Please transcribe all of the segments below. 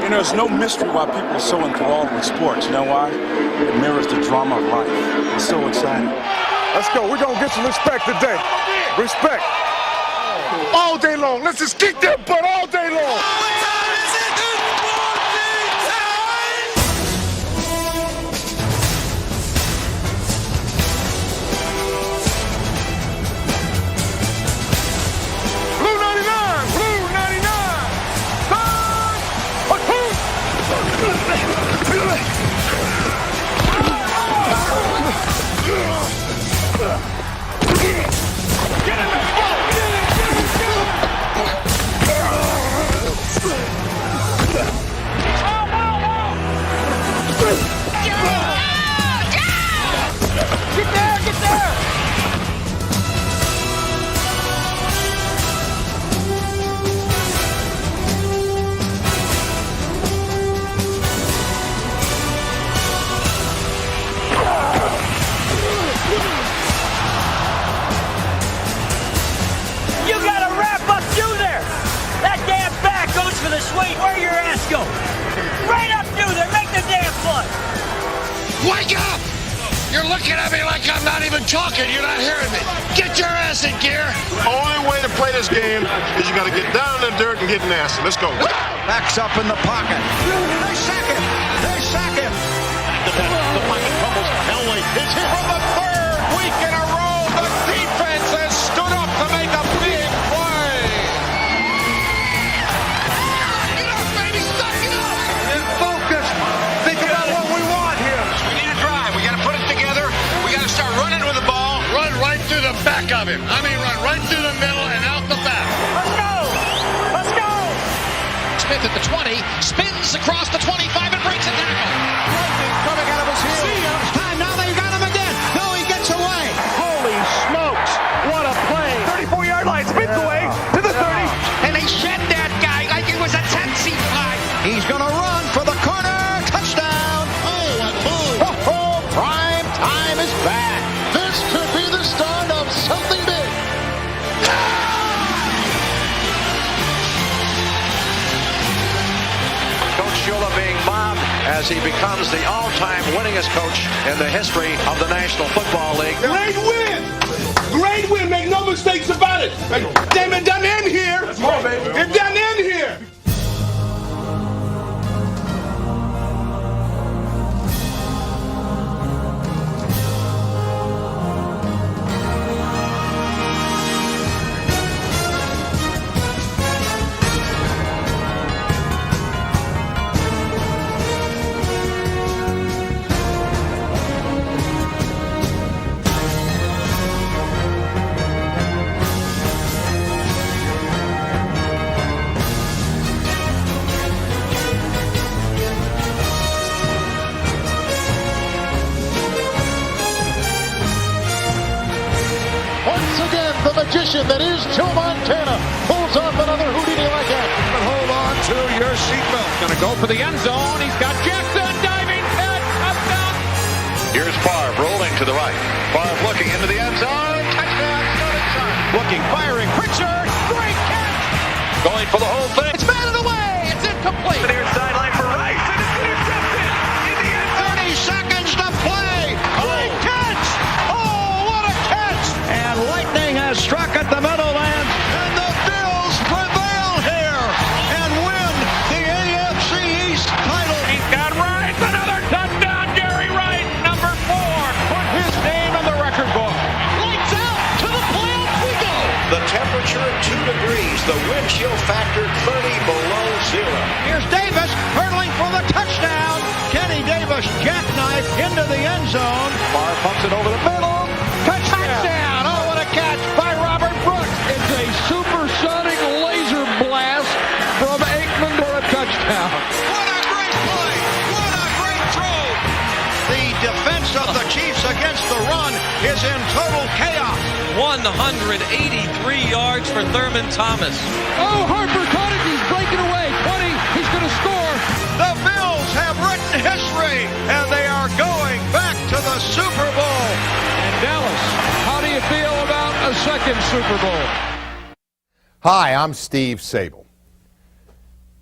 And there's no mystery why people are so enthralled with sports. You know why? It mirrors the drama of life. It's so exciting. Let's go. We're going to get some respect today. Respect. All day long. Let's just kick that butt all day long. Wait, where your ass go? Right up through there, make the damn play. Wake up! You're looking at me like I'm not even talking. You're not hearing me. Get your ass in gear. Only way to play this game is you got to get down in the dirt and get nasty. Let's go. Backs up in the pocket. They sack him. They sack him. The pocket fumbles. Elway is hit from the third week in a row. The defense has stood up to make a big play. Back of him. I mean, run right through the middle and out the back. Let's go! Let's go! Smith at the 20, spins across the 25 and breaks a tackle. Coming out of his heel. See him. Time now. They got him again. No, he gets away. Holy smokes! What a play! 34-yard line. Spins away to the 30. And they shed that guy like it was a taxi fly. He's going to run for the corner. Touchdown. Oh, what move. Oh, prime time is back. This could be the start of something big. Coach Shula being mobbed as he becomes the all-time winningest coach in the history of the National Football League. Great win. Great win. Make no mistakes about it. Damn, it doesn't end here. It doesn't end here. The magician that is Joe Montana pulls off another Houdini like that. But hold on to your seatbelt. Going to go for the end zone. He's got Jackson diving catch. Touchdown. Here's Favre rolling to the right. Favre looking into the end zone. Touchdown. Looking, firing. Pritchard. Great catch. Going for the whole thing. It's batted away. It's incomplete. Near sideline for Rice, and it's intercepted in the end zone. 30 seconds to play. Great catch! Oh, what a catch! And lightning has struck at the Meadowlands. And the Bills prevail here and win the AFC East title. He's got Rice. Another touchdown. Gary Rice, number 4. Put his name in the record book. Lights out. To the playoff we go. The temperature at 2 degrees. The wind chill factor 30 below zero. Here's Davis hurdling for the touchdown. Kenny Davis jackknife into the end zone. Favre pumps it over the middle. Touchdown. Oh, what a catch by Robert Brooks. It's a supersonic laser blast from Aikman for a touchdown. What a great play. What a great throw. The defense of the Chiefs against the run is in total chaos. 183 yards for Thurman Thomas. Oh, Harper caught it. He's breaking away. 20. He's going to score. The Bills have written history, and they are going back to the Super Bowl. And Dallas, how do you feel about a second Super Bowl? Hi, I'm Steve Sable.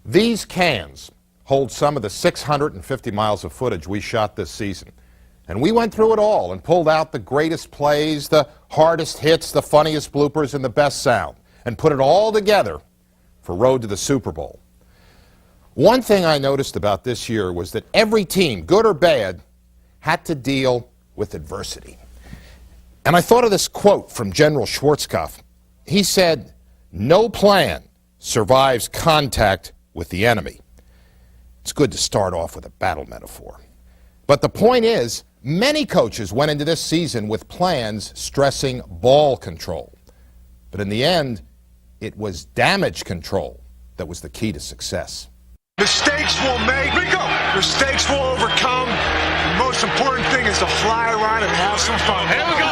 These cans holds some of the 650 miles of footage we shot this season. And we went through it all and pulled out the greatest plays, the hardest hits, the funniest bloopers, and the best sound, and put it all together for Road to the Super Bowl. One thing I noticed about this year was that every team, good or bad, had to deal with adversity. And I thought of this quote from General Schwarzkopf. He said, "No plan survives contact with the enemy." It's good to start off with a battle metaphor. But the point is, many coaches went into this season with plans stressing ball control. But in the end, it was damage control that was the key to success. Mistakes we'll make, mistakes we'll overcome. The most important thing is to fly around and have some fun. Here we go.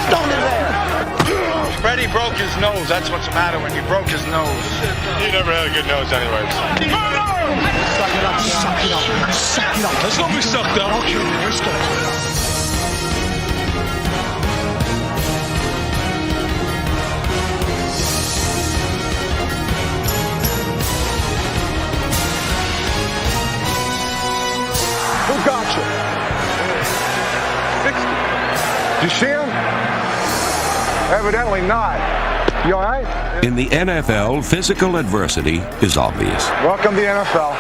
Stone it there. Freddie broke his nose. That's what's the matter when he broke his nose. He never had a good nose anyways. Suck it up, suck it up, suck it up. Let's go be sucked up. Okay, let's go. Who got you? 60. You see him? Evidently not. You all right? In the NFL, physical adversity is obvious. Welcome to the NFL.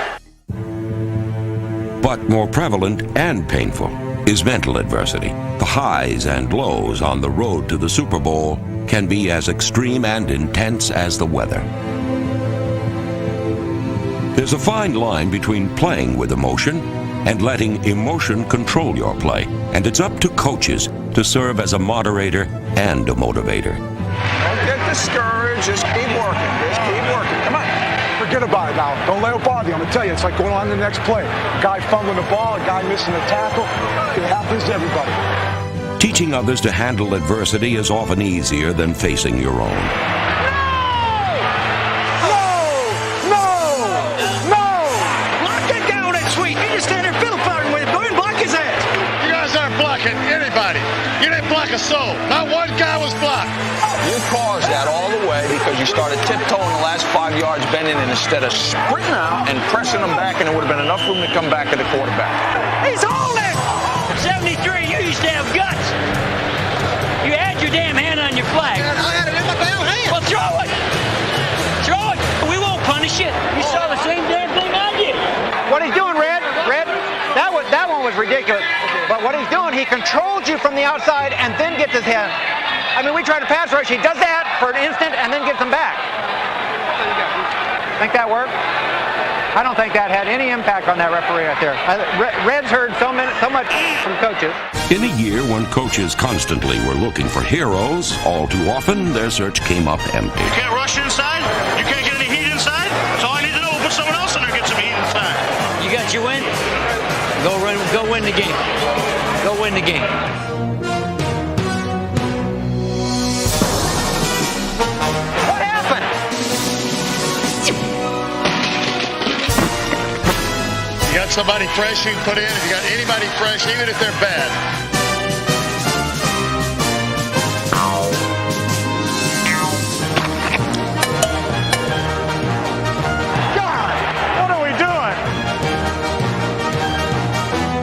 But more prevalent and painful is mental adversity. The highs and lows on the road to the Super Bowl can be as extreme and intense as the weather. There's a fine line between playing with emotion and letting emotion control your play. And it's up to coaches to serve as a moderator and a motivator. Don't get discouraged. Just keep working. Just keep working. Come on. Forget about it now. Don't let it bother you. I'm going to tell you, it's like going on to the next play. A guy fumbling the ball, a guy missing a tackle. It happens to everybody. Teaching others to handle adversity is often easier than facing your own. So, not one guy was blocked. You caused that all the way because you started tiptoeing the last 5 yards, bending it instead of sprinting out and pressing them back, and there would have been enough room to come back to the quarterback. He's holding! 73, you used to have guts. You had your damn hand on your flag. I had it in my damn hand. Well, throw it! Throw it! We won't punish it. You saw the same damn thing I did. What he's doing, Red, that one was ridiculous. But what he's doing, he controls you from the outside and then gets his head. I mean, we try to pass rush. He does that for an instant and then gets them back. Think that worked? I don't think that had any impact on that referee right there. Red's heard so much from coaches. In a year when coaches constantly were looking for heroes, all too often their search came up empty. You can't rush inside. You can't get any heat inside. So all I need to know is put someone else in there and get some heat inside. You got your win? Go win the game. Go win the game. What happened? You got somebody fresh you can put in. If you got anybody fresh, even if they're bad.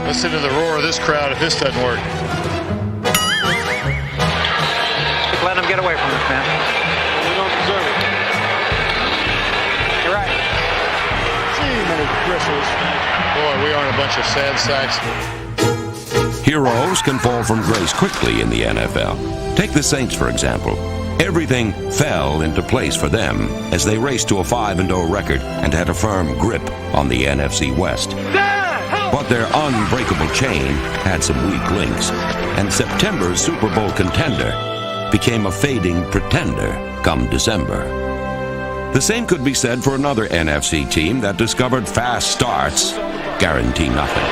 Listen to the roar of this crowd if this doesn't work. Let him get away from us, man. We don't deserve it. You're right. Gee, many bristles. Boy, we aren't a bunch of sad sacks. Heroes can fall from grace quickly in the NFL. Take the Saints, for example. Everything fell into place for them as they raced to a 5-0 record and had a firm grip on the NFC West. But their unbreakable chain had some weak links, and September's Super Bowl contender became a fading pretender come December. The same could be said for another NFC team that discovered fast starts guarantee nothing.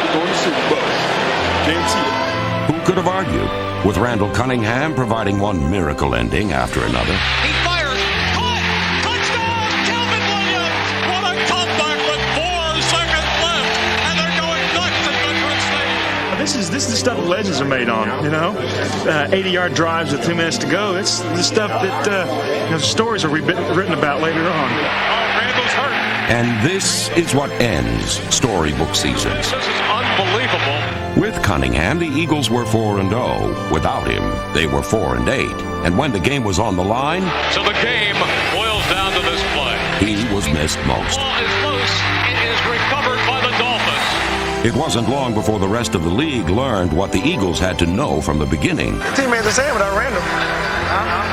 Who could have argued, with Randall Cunningham providing one miracle ending after another? He fires. Caught. Touchdown, Calvin Williams. What a comeback with 4 seconds left, and they're going nuts at Veterans Stadium. This is the stuff that legends are made on, 80-yard drives with 2 minutes to go. It's the stuff that stories will be written about later on. Oh, Randall's hurt. And this is what ends storybook seasons. This is unbelievable. With Cunningham, the Eagles were 4-0. Without him, they were 4-8. And when the game was on the line, So the game boils down to this play. he was missed most. Ball is loose. It is recovered by the Dolphins. It wasn't long before the rest of the league learned what the Eagles had to know from the beginning. The team ain't the same without Randall.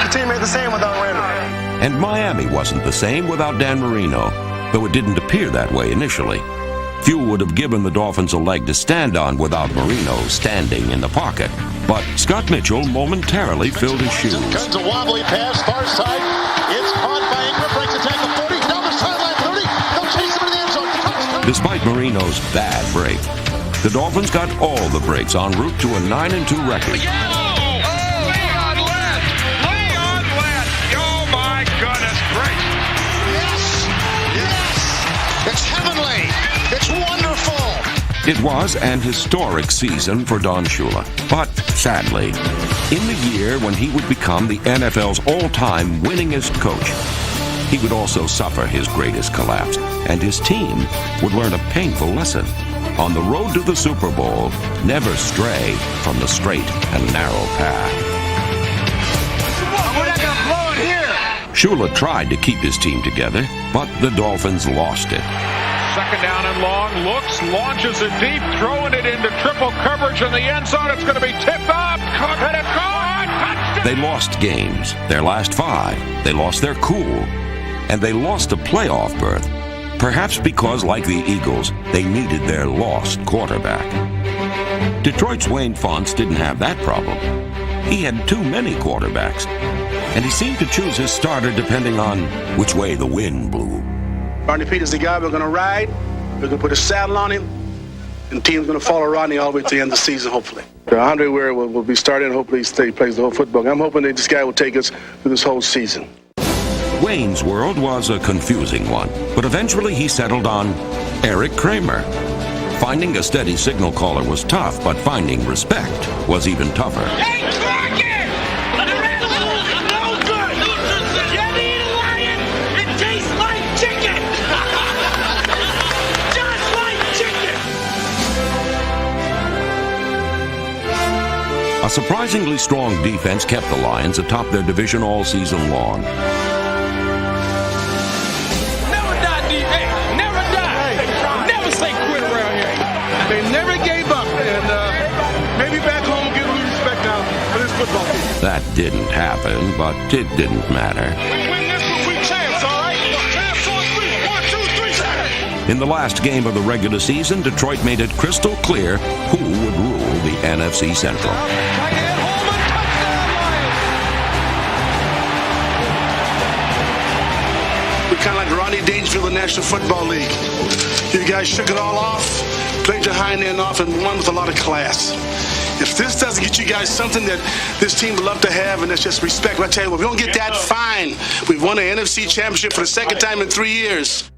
The team ain't the same without Randall. And Miami wasn't the same without Dan Marino, though it didn't appear that way initially. Few would have given the Dolphins a leg to stand on without Marino standing in the pocket. But Scott Mitchell momentarily filled his shoes. Comes a wobbly pass, far side. It's caught by Ingram, breaks the tackle 40, down the sideline 30. They'll chase him in the end zone. Touchdown. Despite Marino's bad break, the Dolphins got all the breaks en route to a 9-2 record. Leon Lett! Leon Lett! Oh, my goodness gracious. Yes! Yes! It's heavenly! It's wonderful! It was an historic season for Don Shula. But sadly, in the year when he would become the NFL's all-time winningest coach, he would also suffer his greatest collapse, and his team would learn a painful lesson. On the road to the Super Bowl, never stray from the straight and narrow path. We're not going to blow it here. Shula tried to keep his team together, but the Dolphins lost it. Second down and long, looks, launches it deep, throwing it into triple coverage in the end zone. It's going to be tipped up. Cook and it's gone. Touchdown. They lost games, their last 5. They lost their cool. And they lost a playoff berth. Perhaps because, like the Eagles, they needed their lost quarterback. Detroit's Wayne Fontes didn't have that problem. He had too many quarterbacks. And he seemed to choose his starter depending on which way the wind blew. Rodney Peterson's the guy we're going to ride. We're going to put a saddle on him. And the team's going to follow Rodney all the way to the end of the season, hopefully. Andre Ware will be starting. Hopefully he plays the whole football. I'm hoping that this guy will take us through this whole season. Wayne's world was a confusing one, but eventually he settled on Eric Kramer. Finding a steady signal caller was tough, but finding respect was even tougher. Hey, Crockett! No good! You ever eat a lion? It tastes like chicken! Just like chicken! A surprisingly strong defense kept the Lions atop their division all season long. That didn't happen, but it didn't matter. In the last game of the regular season, Detroit made it crystal clear who would rule the NFC Central. We're kind of like the Rodney Dangerfield of the National Football League. You guys shook it all off, played your hind end off, and won with a lot of class. If this doesn't get you guys something that this team would love to have, and that's just respect, I tell you what, if we don't get that, fine. We've won an NFC championship for the second time in 3 years.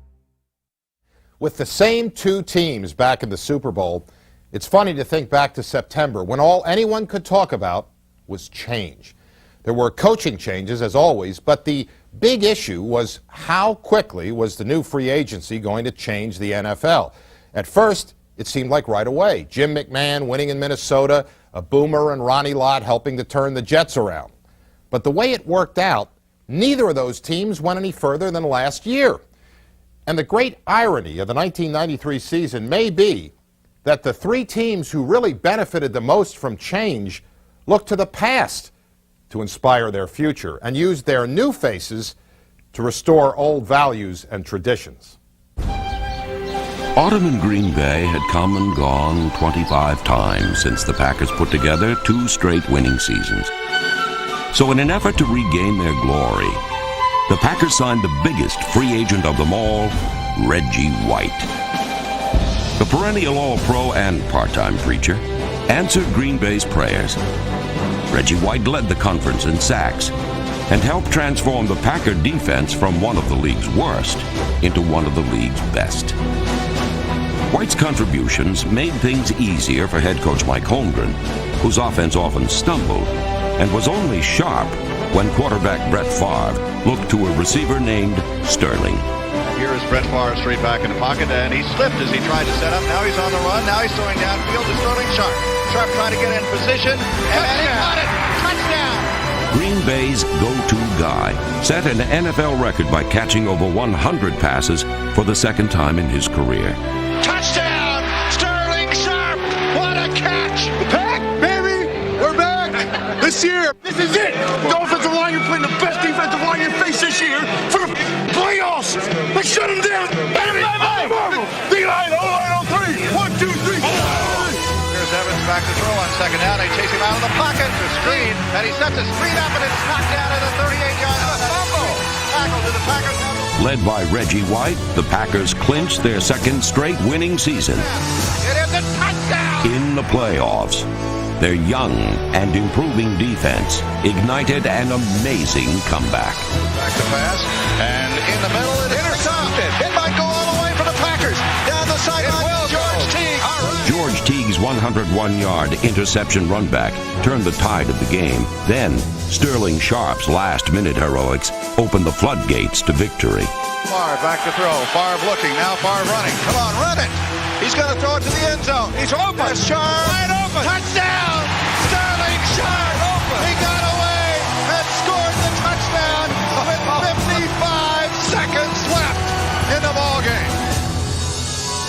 With the same 2 teams back in the Super Bowl, it's funny to think back to September when all anyone could talk about was change. There were coaching changes, as always, but the big issue was how quickly was the new free agency going to change the NFL. At first, it seemed like right away. Jim McMahon winning in Minnesota, a Boomer and Ronnie Lott helping to turn the Jets around. But the way it worked out, neither of those teams went any further than last year. And the great irony of the 1993 season may be that the 3 teams who really benefited the most from change looked to the past to inspire their future and used their new faces to restore old values and traditions. Autumn in Green Bay had come and gone 25 times since the Packers put together 2 straight winning seasons. So in an effort to regain their glory, the Packers signed the biggest free agent of them all, Reggie White. The perennial All-Pro and part-time preacher answered Green Bay's prayers. Reggie White led the conference in sacks and helped transform the Packer defense from one of the league's worst into one of the league's best. White's contributions made things easier for head coach Mike Holmgren, whose offense often stumbled and was only sharp when quarterback Brett Favre looked to a receiver named Sterling. Here is Brett Favre straight back in the pocket, and he slipped as he tried to set up. Now he's on the run. Now he's throwing downfield to Sterling Sharp. Sharp trying to get in position, and he got it. Touchdown! Green Bay's go-to guy set an NFL record by catching over 100 passes for the second time in his career. Touchdown! Sterling Sharp! What a catch! Back, baby! We're back! This year! This is it! The offensive line, you're playing the best defensive line you face this year for the playoffs! Let's shut them down! D-line, O-line on 3! 1, 2, 3! Here's Evans back to throw on second down. They chase him out of the pocket to screen, and he sets a screen up, and it's knocked down at a 38-yard line. Fumble! Tackle to the Packers. Led by Reggie White, the Packers clinched their second straight winning season. It is a touchdown! In the playoffs, their young and improving defense ignited an amazing comeback. Back to pass, and in the middle, it intercepted. It might go all the way for the Packers. Down the sideline, George Teague. George Teague's 101-yard interception run back turned the tide of the game. Then, Sterling Sharp's last-minute heroics opened the floodgates to victory. Favre back to throw. Favre looking. Now Favre running. Come on, run it. He's going to throw it to the end zone. He's open. That's Sharp. Wide open. Touchdown. Sterling Sharp. Open. He got away and scored the touchdown with 55 seconds left in the ball game.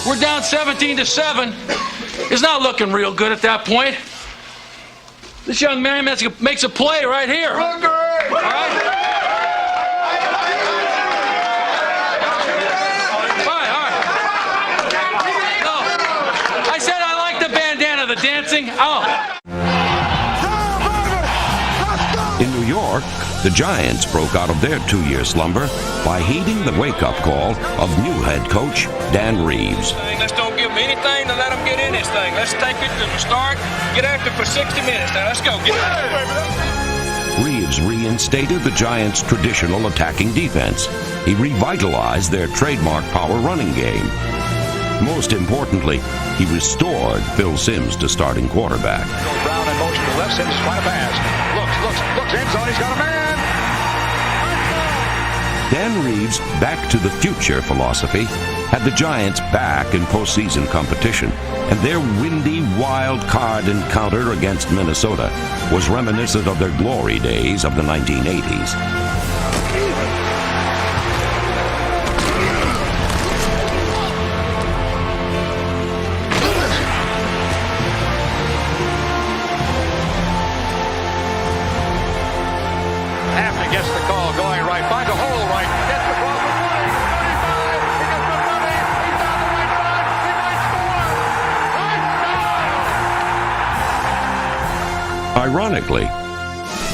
We're down 17-7. It's not looking real good at that point. This young man makes a play right here. All right? The dancing. In New York, the Giants broke out of their two-year slumber by heeding the wake-up call of new head coach Dan Reeves. Let's don't give them anything to let them get in this thing. Let's take it to the start, get after it for 60 minutes. Now let's go. Get it. Reeves reinstated the Giants' traditional attacking defense. He revitalized their trademark power running game. Most importantly, he restored Phil Simms to starting quarterback. Brown in motion to left. Simms trying to pass. Looks. End zone. He's got a man. Dan Reeves' back-to-the-future philosophy had the Giants back in postseason competition, and their windy wild card encounter against Minnesota was reminiscent of their glory days of the 1980s. Gets the call, going right, finds a hole right, gets the ball from 40, he's got the 20, he's down the right side, he might score. Ironically,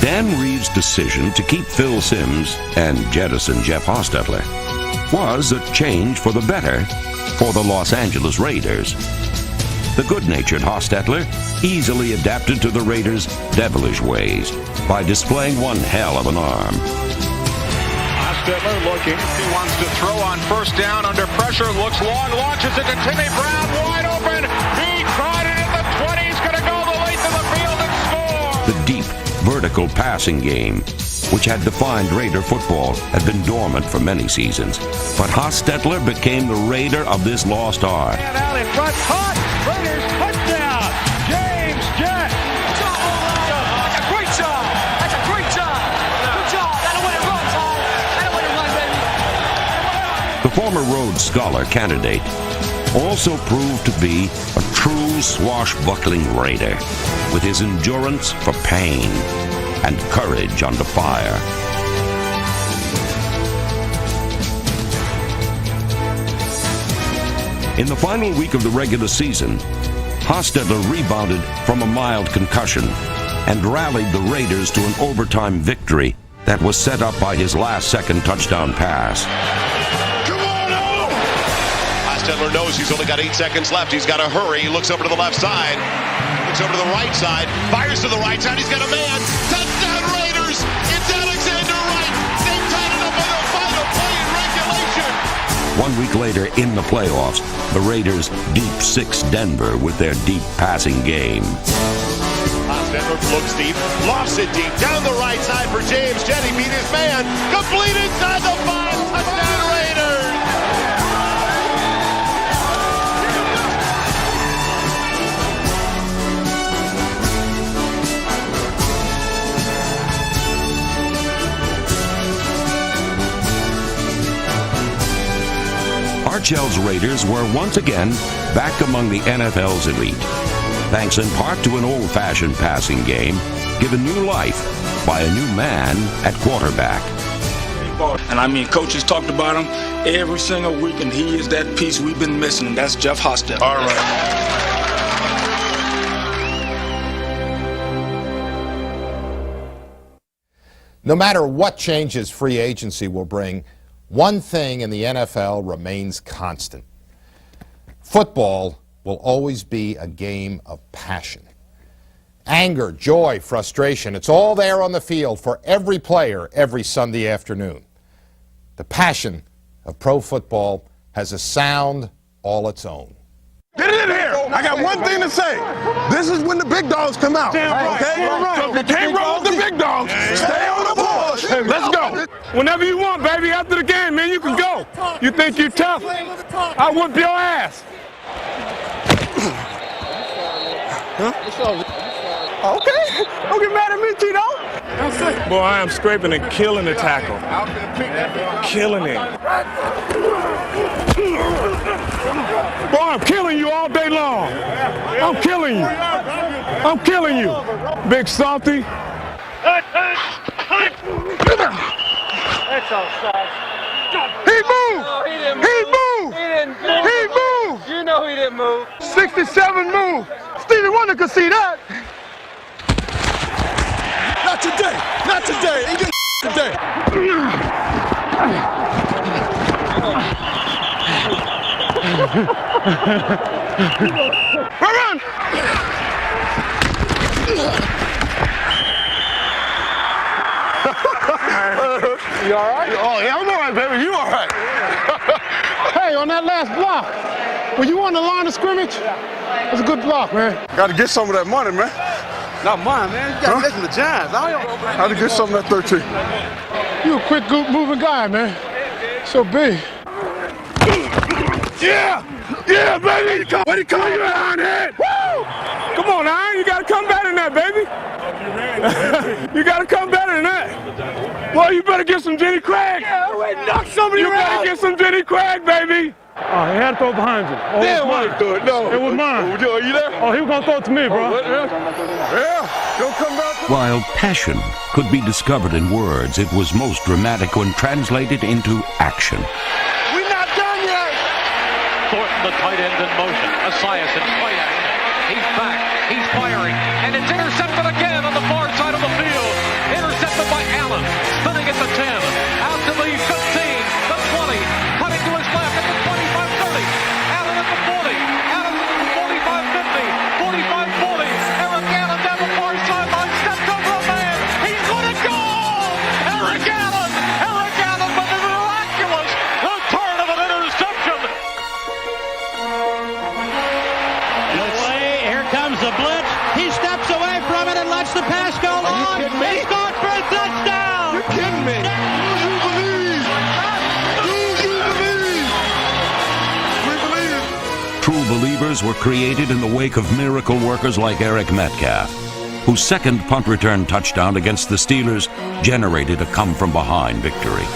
Dan Reeves' decision to keep Phil Simms and jettison Jeff Hostetler was a change for the better for the Los Angeles Raiders. The good-natured Hostetler easily adapted to the Raiders' devilish ways by displaying one hell of an arm. Hostetler looking. He wants to throw on first down under pressure. Looks long, launches it to Timmy Brown, wide open. He tried it at the 20. He's going to go the length of the field and score. The deep, vertical passing game, which had defined Raider football, had been dormant for many seasons. But Hostetler became the Raider of this lost art. And out in front, caught. Raiders touchdown. James Jett. That's a great job. That's a great job. Good job. That'll win it run, Tom. That'll win it run, baby. The former Rhodes Scholar candidate also proved to be a true swashbuckling Raider, with his endurance for pain and courage under fire. In the final week of the regular season, Hostetler rebounded from a mild concussion and rallied the Raiders to an overtime victory that was set up by his last-second touchdown pass. Hostetler knows he's only got 8 seconds left. He's got to hurry. He looks over to the left side. Looks over to the right side. Fires to the right side. He's got a man. Touchdown Raiders! It's Alexander Wright. They tied it up on the final play in regulation. 1 week later, in the playoffs, the Raiders deep six Denver with their deep passing game. Hostetler looks deep, lofts it deep, down the right side for James Jett. He beat his man. Complete inside the 5. Touchdown Raiders! Mitchell's Raiders were once again back among the NFL's elite, thanks in part to an old-fashioned passing game given new life by a new man at quarterback. And I mean, coaches talked about him every single week, and he is that piece we've been missing, and that's Jeff Hostetler. All right. No matter what changes free agency will bring, one thing in the NFL remains constant. Football will always be a game of passion. Anger, joy, frustration, it's all there on the field for every player every Sunday afternoon. The passion of pro football has a sound all its own. Get it in here! I got one thing to say. This is when the big dogs come out. Okay? So if you can't roll with the big dogs, stay on the board. Let's go. Whenever you want, baby, after the game, man, you can go. You think you're tough? I'll whoop your ass. Okay. Don't get mad at me, Tito. Boy, I am scraping and killing the tackle. Killing it. Boy, I'm killing you all day long. I'm killing you. I'm killing you. Big Salty. That's offside. He moved. No, he didn't move. He didn't move. He moved. You know he didn't move. 67 move. Stevie Wonder could see that. Not today. Not today. Ain't get today. Run! You all right? Oh, yeah, I'm all right, baby. You all right? Hey, on that last block, were you on the line of scrimmage? That's a good block, man. Got to get some of that money, man. Not mine, man. You got to listen to Giants. Had to get some of that 13. You a quick, good moving guy, man. So big. Yeah! Yeah, baby! Way to come, you Ironhead! Woo! Come on, Iron. You got to come better than that, baby. You got to come better than that. Well, you better get some Jenny Craig. Yeah, wait, knock somebody You better get some Jenny Craig, baby. Oh, he had to throw behind you. Oh, Damn, I didn't do it. No. It was mine. Are you there? Oh, he was going to throw it to me, bro. Yeah. Don't come back. While passion could be discovered in words, it was most dramatic when translated into action. We're not done yet. Thornton, the tight end in motion. Esiason, play action. He's back. He's firing. And it's intercepted again on the far side of the field. Intercepted by Allen. Spinning at the 10. Out to the 15. The 20. Cutting to his left at the 25-30. Allen at the 40. Allen at the 45-50. 45-40. Eric Allen down the far sideline. Stepped over a man. He's going to go! Eric Allen! Eric Allen with a miraculous return of an interception. Here comes the blitz. He steps away from it and lets the pass go long. He scored for a touchdown. You're kidding me. Do you believe? Do you believe? We believe. True believers were created in the wake of miracle workers like Eric Metcalf, whose second punt return touchdown against the Steelers generated a come-from-behind victory. In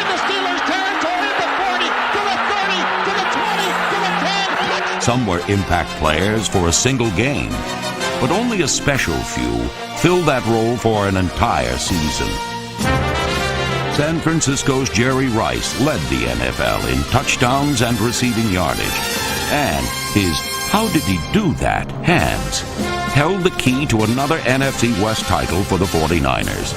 the Steelers' territory, the 40, to the 30, to the 20, to the 10. Some were impact players for a single game, but only a special few filled that role for an entire season. San Francisco's Jerry Rice led the NFL in touchdowns and receiving yardage, and his "how did he do that" hands held the key to another NFC West title for the 49ers.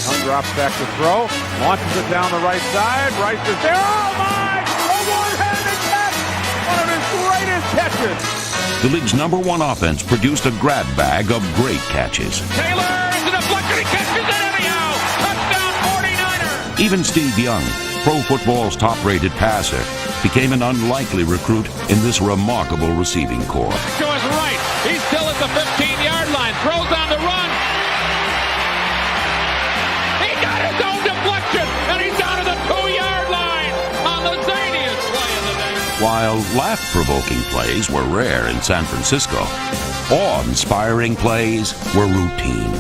Young drops back to throw, launches it down the right side. Rice is there. Oh my! A one-handed catch! One of his greatest catches. The league's #1 offense produced a grab bag of great catches. Taylor is a deflection. He catches it anyhow. Touchdown 49ers. Even Steve Young, pro football's top-rated passer, became an unlikely recruit in this remarkable receiving corps. To his right. He's still at the 15-yard line. Throws on the run. He got his own deflection, and he's down to the 2-yard line on the zaniest play of the day. While laugh-provoking plays were rare in San Francisco, awe-inspiring plays were routine.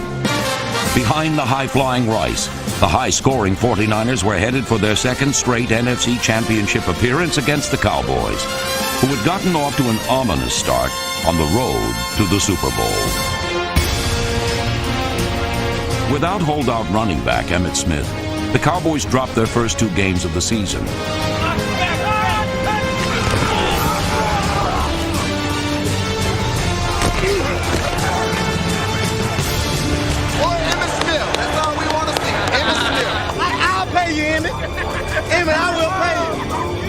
Behind the high-flying Rice, the high-scoring 49ers were headed for their second straight NFC Championship appearance against the Cowboys, who had gotten off to an ominous start on the road to the Super Bowl. Without holdout running back Emmitt Smith, the Cowboys dropped their first 2 games of the season.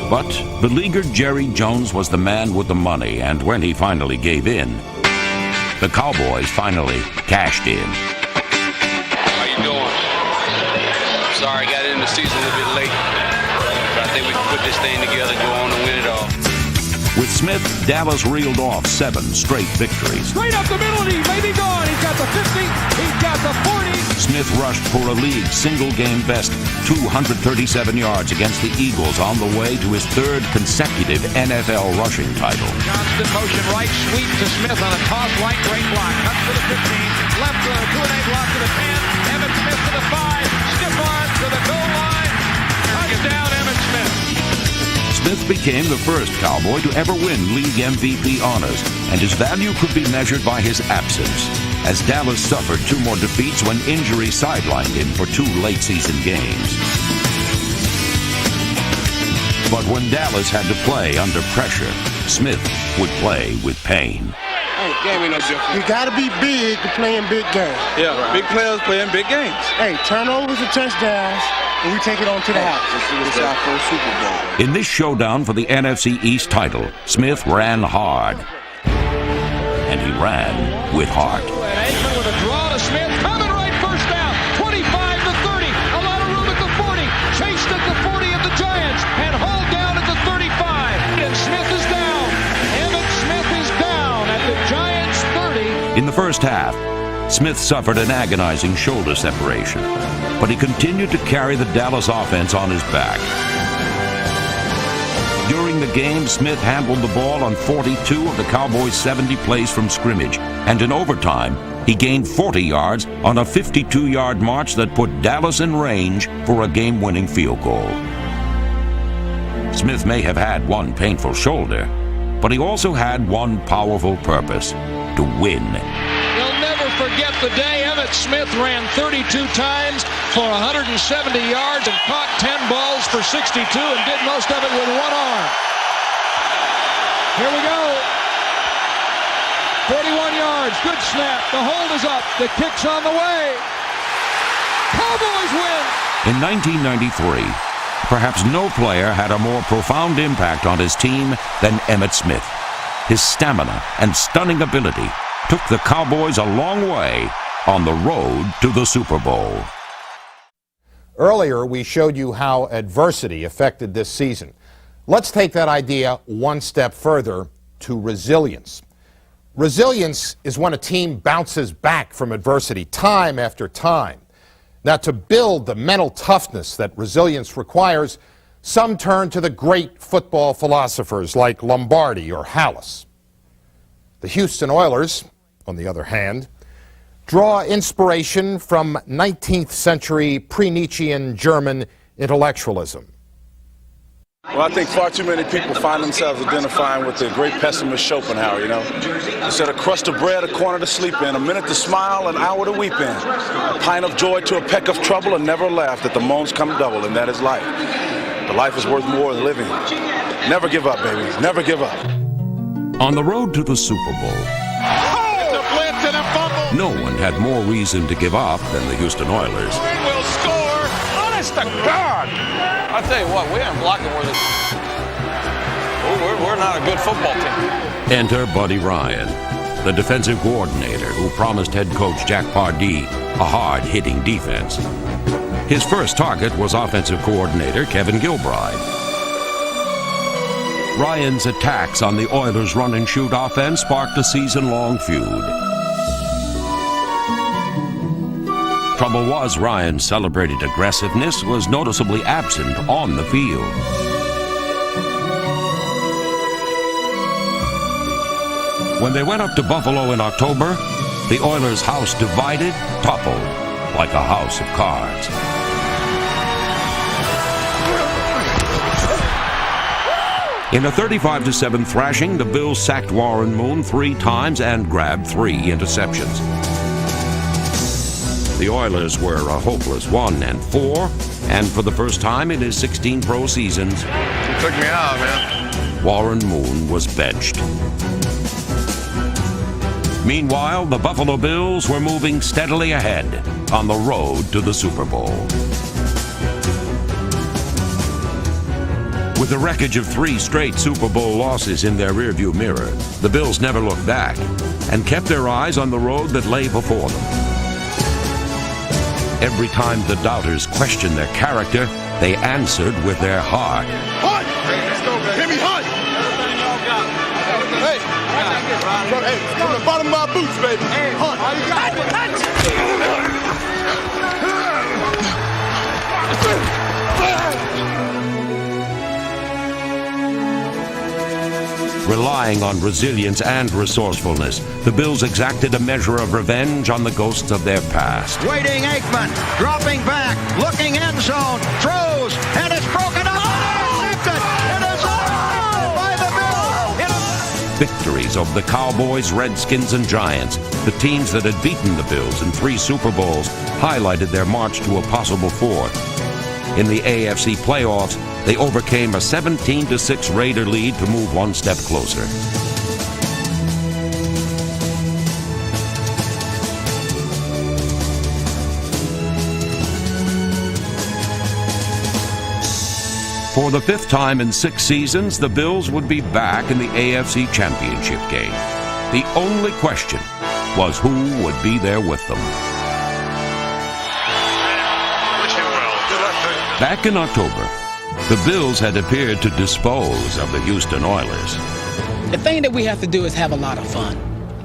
But beleaguered Jerry Jones was the man with the money, and when he finally gave in, the Cowboys finally cashed in. How you doing? Sorry, got in the season a little bit late. But I think we can put this thing together, go on and win it all. With Smith, Dallas reeled off 7 straight victories. Straight up the middle, and he may be gone. He's got the 50, he's got the 40. Smith rushed for a league single-game best 237 yards against the Eagles on the way to his 3rd consecutive NFL rushing title. Johnson motion right, sweep to Smith on a toss right, great block. Cuts to the 15, left to the 2-and-8 block to the 10. Emmitt Smith to the 5, stiff arm to the goal line. Touchdown, Emmitt Smith. Smith became the first Cowboy to ever win league MVP honors, and his value could be measured by his absence, as Dallas suffered 2 more defeats when injury sidelined him for 2 late-season games. But when Dallas had to play under pressure, Smith would play with pain. Hey, game ain't no different. You got to be big to play in big games. Yeah, big players play in big games. Hey, turnovers and touchdowns, and we take it on to the house. This is our first Super Bowl. In this showdown for the NFC East title, Smith ran hard. And he ran with heart. And Aikman with a draw to Smith, coming right first down, 25 to 30, a lot of room at the 40, chased at the 40 of the Giants, and hauled down at the 35, and Smith is down. Emmitt Smith is down at the Giants' 30. In the first half, Smith suffered an agonizing shoulder separation, but he continued to carry the Dallas offense on his back. During the game, Smith handled the ball on 42 of the Cowboys' 70 plays from scrimmage, and in overtime, he gained 40 yards on a 52-yard march that put Dallas in range for a game-winning field goal. Smith may have had one painful shoulder, but he also had one powerful purpose: to win. They'll never forget the day Emmitt Smith ran 32 times for 170 yards and caught 10 balls for 62 and did most of it with one arm. Here we go. 41 yards, good snap. The hold is up. The kick's on the way. Cowboys win. In 1993, perhaps no player had a more profound impact on his team than Emmitt Smith. His stamina and stunning ability took the Cowboys a long way on the road to the Super Bowl. Earlier, we showed you how adversity affected this season. Let's take that idea one step further to resilience. Resilience is when a team bounces back from adversity time after time. Now, to build the mental toughness that resilience requires, some turn to the great football philosophers like Lombardi or Halas. The Houston Oilers, on the other hand, draw inspiration from 19th century pre-Nietzschean German intellectualism. Well, I think far too many people find themselves identifying with the great pessimist Schopenhauer, you know. He said, a crust of bread, a corner to sleep in, a minute to smile, an hour to weep in, a pint of joy to a peck of trouble, and never laugh that the moans come double, and that is life. But life is worth more than living. Never give up, baby. Never give up. On the road to the Super Bowl, no one had more reason to give up than the Houston Oilers. Will score. Honest to God. I'll tell you what, we haven't blocked it we're not a good football team. Enter Buddy Ryan, the defensive coordinator who promised head coach Jack Pardee a hard-hitting defense. His first target was offensive coordinator Kevin Gilbride. Ryan's attacks on the Oilers' run-and-shoot offense sparked a season-long feud. Trouble was, Ryan's celebrated aggressiveness was noticeably absent on the field. When they went up to Buffalo in October, the Oilers' house divided, toppled. like a house of cards. In a 35-7 thrashing, the Bills sacked Warren Moon 3 times and grabbed 3 interceptions. The Oilers were a hopeless 1-4, and for the first time in his 16 pro seasons, You took me out, man. Warren Moon was benched. Meanwhile, the Buffalo Bills were moving steadily ahead on the road to the Super Bowl. With the wreckage of 3 straight Super Bowl losses in their rearview mirror, the Bills never looked back and kept their eyes on the road that lay before them. Every time the doubters questioned their character, they answered with their heart. Hunt! Give me Hunt! Hey, from the bottom of my boots, baby. Hunt! Relying on resilience and resourcefulness, the Bills exacted a measure of revenge on the ghosts of their past. Waiting Aikman, dropping back, looking end zone, throws, and it's broken up. Intercepted. It is all by the Bills. Victories over the Cowboys, Redskins, and Giants, the teams that had beaten the Bills in 3 Super Bowls, highlighted their march to a possible 4th. In the AFC playoffs, they overcame a 17-6 Raider lead to move 1 step closer. For the 5th time in 6 seasons, the Bills would be back in the AFC Championship game. The only question was who would be there with them. Back in October, the Bills had appeared to dispose of the Houston Oilers. The thing that we have to do is have a lot of fun.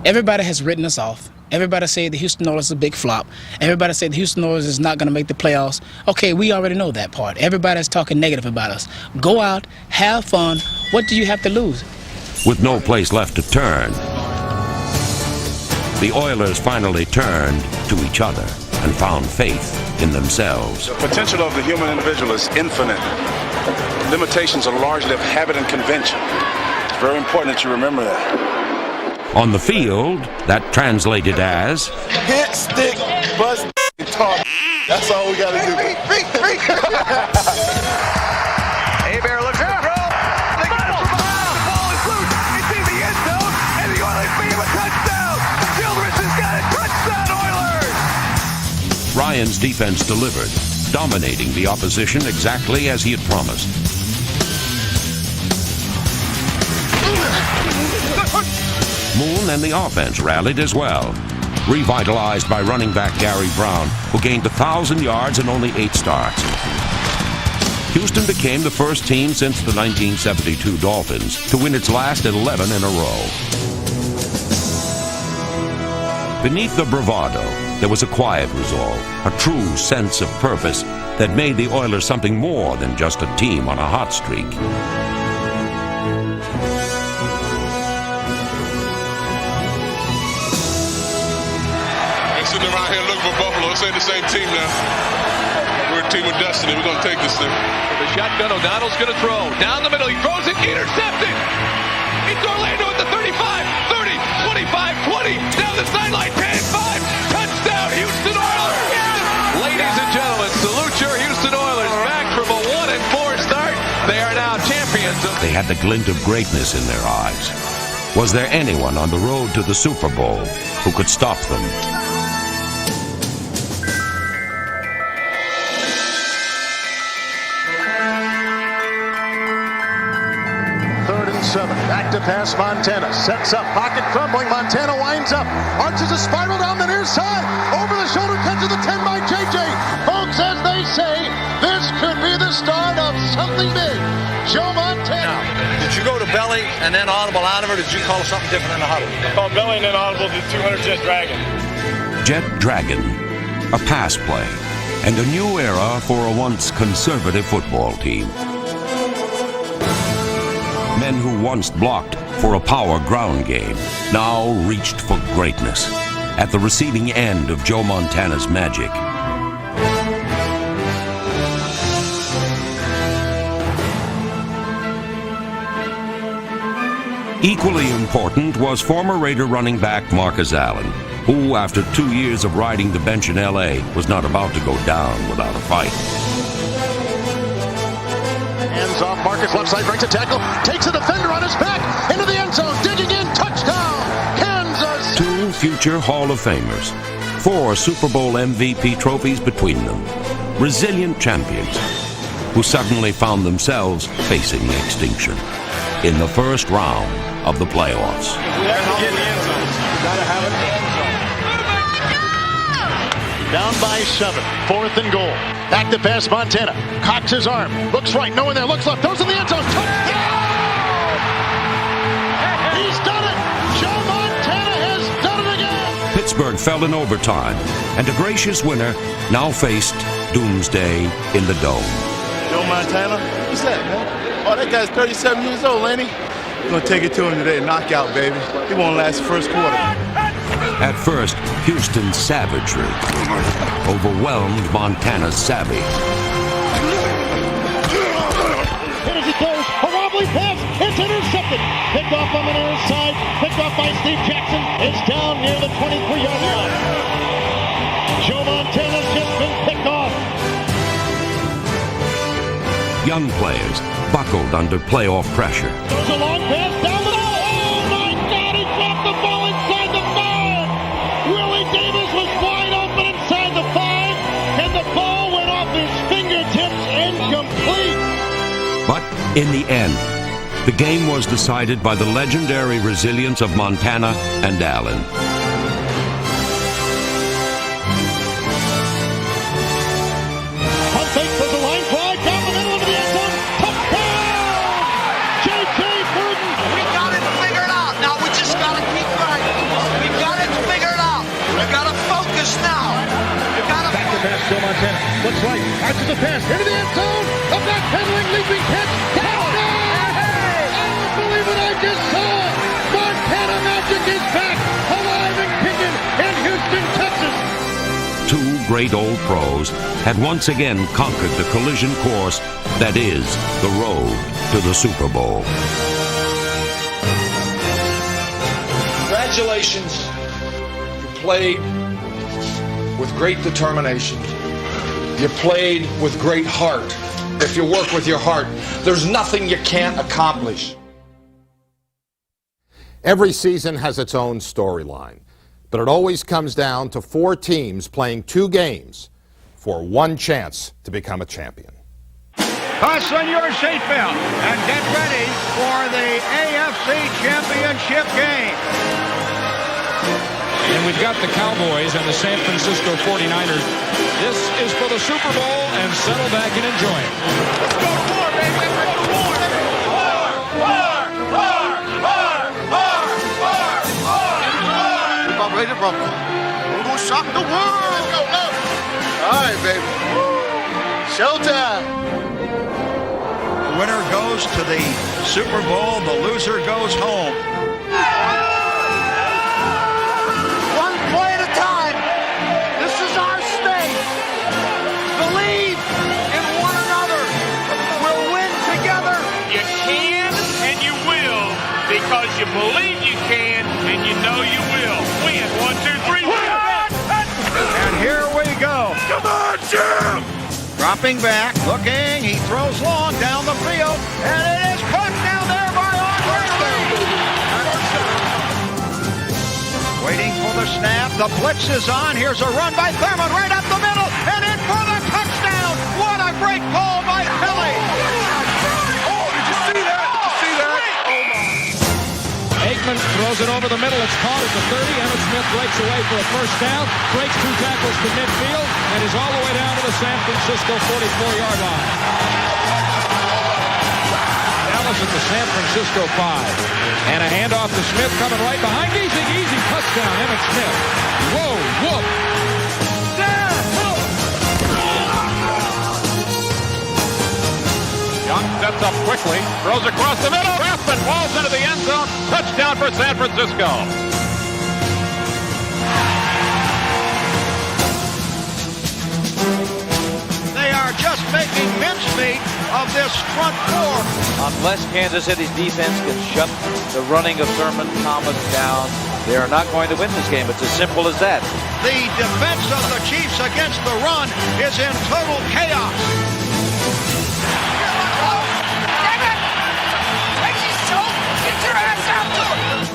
Everybody has written us off. Everybody said the Houston Oilers is a big flop. Everybody said the Houston Oilers is not going to make the playoffs. Okay, we already know that part. Everybody's talking negative about us. Go out, have fun. What do you have to lose? With no place left to turn, the Oilers finally turned to each other and found faith in themselves. The potential of the human individual is infinite. Limitations are largely of habit and convention. It's very important that you remember that. On the field, that translated as Hit, stick, bust, talk. That's all we got to do. Hebert looks to throw. They got it from behind. Ball is loose. It's in the end zone, and the Oilers beat him a touchdown. Childress has got it. Touchdown, Oilers! Ryan's defense delivered, dominating the opposition exactly as he had promised. Moon and the offense rallied as well, revitalized by running back Gary Brown, who gained 1,000 yards in only 8 starts. Houston became the first team since the 1972 Dolphins to win its last 11 in a row. Beneath the bravado, there was a quiet resolve, a true sense of purpose that made the Oilers something more than just a team on a hot streak. They're sitting around here looking for Buffalo. This ain't the same team now. We're a team of destiny. We're going to take this thing. The shotgun, O'Donnell's going to throw. Down the middle, he throws it, intercepted! It's Orlando at the 35, 30, 25, 20, down the sideline, 10, 5, touchdown, Houston Oilers! Ladies and gentlemen, salute your Houston Oilers. Back from a 1-4 start, they are now champions. They had the glint of greatness in their eyes. Was there anyone on the road to the Super Bowl who could stop them? Back to pass Montana. Sets up. Pocket crumbling. Montana winds up. Arches a spiral down the near side. Over the shoulder catch of the 10 by JJ. Folks, as they say, this could be the start of something big. Joe Montana. Now, did you go to belly and then audible out of it, or did you call something different in the huddle? I called belly and then audible to 200 Jet Dragon. Jet Dragon, a pass play, and a new era for a once conservative football team. Men who once blocked for a power ground game now reached for greatness. at the receiving end of Joe Montana's magic. Equally important was former Raider running back Marcus Allen, who, after 2 years of riding the bench in L.A., was not about to go down without a fight. Hands off, Marcus left side, breaks a tackle, takes a defender on his back, into the end zone, digging in, touchdown, Kansas! 2 future Hall of Famers, 4 Super Bowl MVP trophies between them, resilient champions who suddenly found themselves facing extinction in the first round of the playoffs. We have to get in the end zone. Gotta have it in the end zone. Down by 7, 4th and goal. Back to pass, Montana. Cocks his arm. Looks right, no one there. Looks left. Throws in the end zone. Touchdown! He's done it! Joe Montana has done it again! Pittsburgh fell in overtime, and a gracious winner now faced doomsday in the Dome. Joe Montana? Who's that, man? Oh, that guy's 37 years old, ain't he? We're going to take it to him today. Knockout, baby. He won't last the first quarter. At first, Houston's savagery overwhelmed Montana's savvy. Here as he goes, a wobbly pass, it's intercepted. Picked off on the near side, picked off by Steve Jackson. It's down near the 23-yard line. Joe Montana's just been picked off. Young players buckled under playoff pressure. There's a long pass down the middle. Oh my God, he dropped the ball inside the 5. Willie Davis was wide open inside the 5, and the ball went off his fingertips incomplete. But in the end, the game was decided by the legendary resilience of Montana and Allen. Pump fake for the line drive down the middle of the end zone. Touchdown! J.J. Burton. We got it figured out. Now we just got to keep going. We got it figured out. We got to focus now. We got to back to pass, Joe Montana. Looks right. Arches the pass. Into the end zone. A backpedaling, leaping catch. Touchdown! I don't believe what I just saw. Montana Magic is back, alive and kicking in Houston, Texas. 2 great old pros had once again conquered the collision course that is the road to the Super Bowl. Congratulations. You played with great determination. You played with great heart. If you work with your heart, there's nothing you can't accomplish. Every season has its own storyline, but it always comes down to 4 teams playing 2 games for 1 chance to become a champion. Fasten your seatbelt and get ready for the AFC Championship game. And we've got the Cowboys and the San Francisco 49ers. This is for the Super Bowl, and settle back and enjoy it. Let's go to war, baby. Let's go to war. I'm ready to rumble. We're going to shock the world. Let's go, look. All right, baby. Showtime. The winner goes to the Super Bowl. The loser goes home. One play at a time. This is our state. Believe in one another. We'll win together. You can and you will, because you believe you can and you know you will. Win. 1, 2, 3. And here we go. Come on, Jim. Dropping back, looking, he throws long down the field, and it is caught down there by Andre Lee. Waiting for the snap, the blitz is on, here's a run by Thurman right up the middle, and in for the touchdown. What a great call by Philly. Oh, did you see that? Did you see that? Oh, my. Aikman throws it over the middle. It's caught at the 30. Emmitt Smith breaks away for a first down, breaks 2 tackles to midfield, and is all the way down to the San Francisco 44-yard line. Dallas at the San Francisco 5. And a handoff to Smith coming right behind. Easy touchdown, Emmitt Smith. Whoa, whoop. Young sets up quickly, throws across the middle. Craftsman falls into the end zone. Touchdown for San Francisco. heartbeat of this front four. Unless Kansas City's defense can shut the running of Thurman Thomas down, they are not going to win this game. It's as simple as that. The defense of the Chiefs against the run is in total chaos. Get your ass out to him!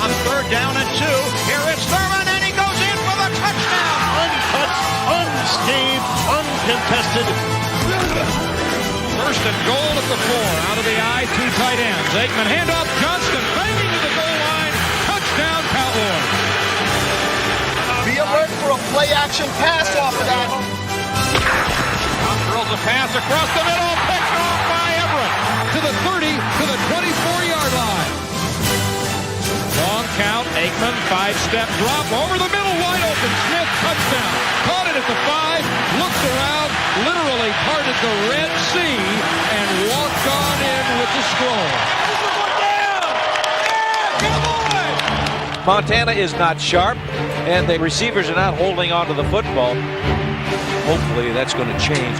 On 3rd down and 2, here it's Thurman, and he goes in for the touchdown. Untouched, unscathed, uncontested. First and goal at the 4. Out of the eye, 2 tight ends. Aikman handoff, Johnston banging to the goal line. Touchdown, Cowboys. Be alert for a play-action pass off of that. Drills a pass across the middle, picked off by Everett. To the 30, to the 24-yard line. Long count, Aikman, 5-step drop, over the middle, wide open, Smith, touchdown. Caught it at the 5, looked around, literally parted the Red Sea, and walked on in with the scroll. Montana is not sharp, and the receivers are not holding on to the football. Hopefully that's going to change.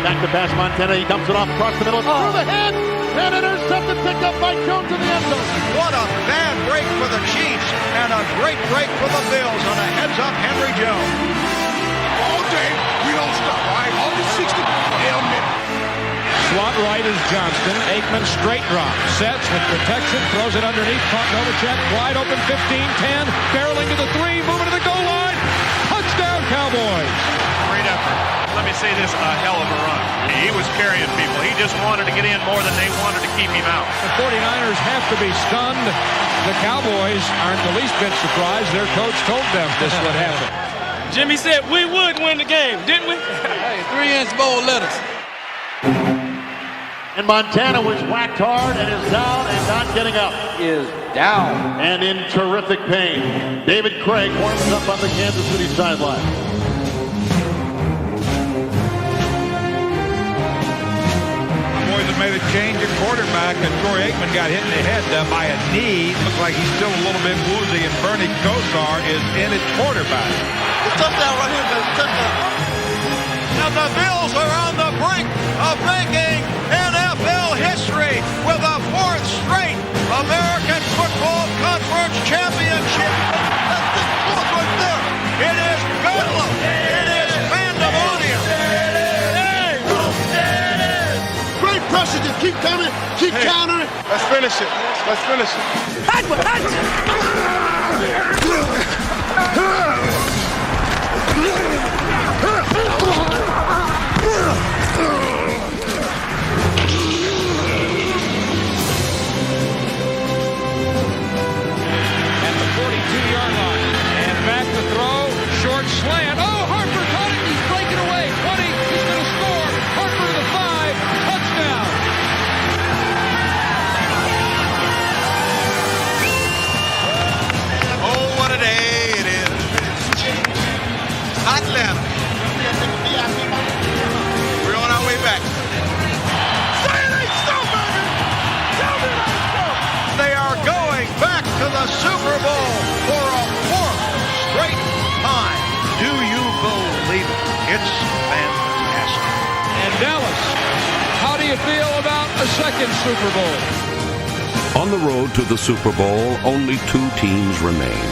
Back to pass Montana. He dumps it off across the middle. Through the head. And intercepted. Picked up by Jones in the end zone. What a bad break for the Chiefs and a great break for the Bills on a heads-up Henry Jones. All day, we don't stop, all right? All the 60 damn minutes. Slot right is Johnston. Aikman straight drop. Sets with protection. Throws it underneath. Caught Novacek. Wide open 15-10. Barreling to the 3. Moving to the goal line. Touchdown Cowboys. Great effort. Let me say this, a hell of a run. He was carrying people. He just wanted to get in more than they wanted to keep him out. The 49ers have to be stunned. The Cowboys aren't the least bit surprised. Their coach told them this would happen. Jimmy said we would win the game, didn't we? Hey, 3-inch bowl lettuce. And Montana was whacked hard and is down and not getting up. Is down. And in terrific pain. David Craig warms up on the Kansas City sideline. Made a change at quarterback, and Troy Aikman got hit in the head by a knee. Looks like he's still a little bit woozy, and Bernie Kosar is in at quarterback. The touchdown right here, baby. Touchdown. And the Bills are on the brink of making NFL history with a 4th straight American Football Conference championship. That's the score right there. It is bedlam. It is pandemonium. Great pressure. Just keep coming. Keep countering. Let's finish it. Let's finish it. At the 42-yard line. And back to throw. Short slant. Oh, Harper caught it. He's breaking away. 20. He's going to score. Harper to the 5. Touchdown. Oh, what a day it is. Atlanta. We're on our way back. They are going back to the Super Bowl for a 4th straight time. Do you believe it? It's fantastic. And Dallas, how do you feel about a 2nd Super Bowl? On the road to the Super Bowl, only 2 teams remain.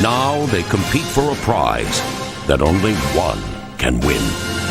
Now they compete for a prize that only one can win.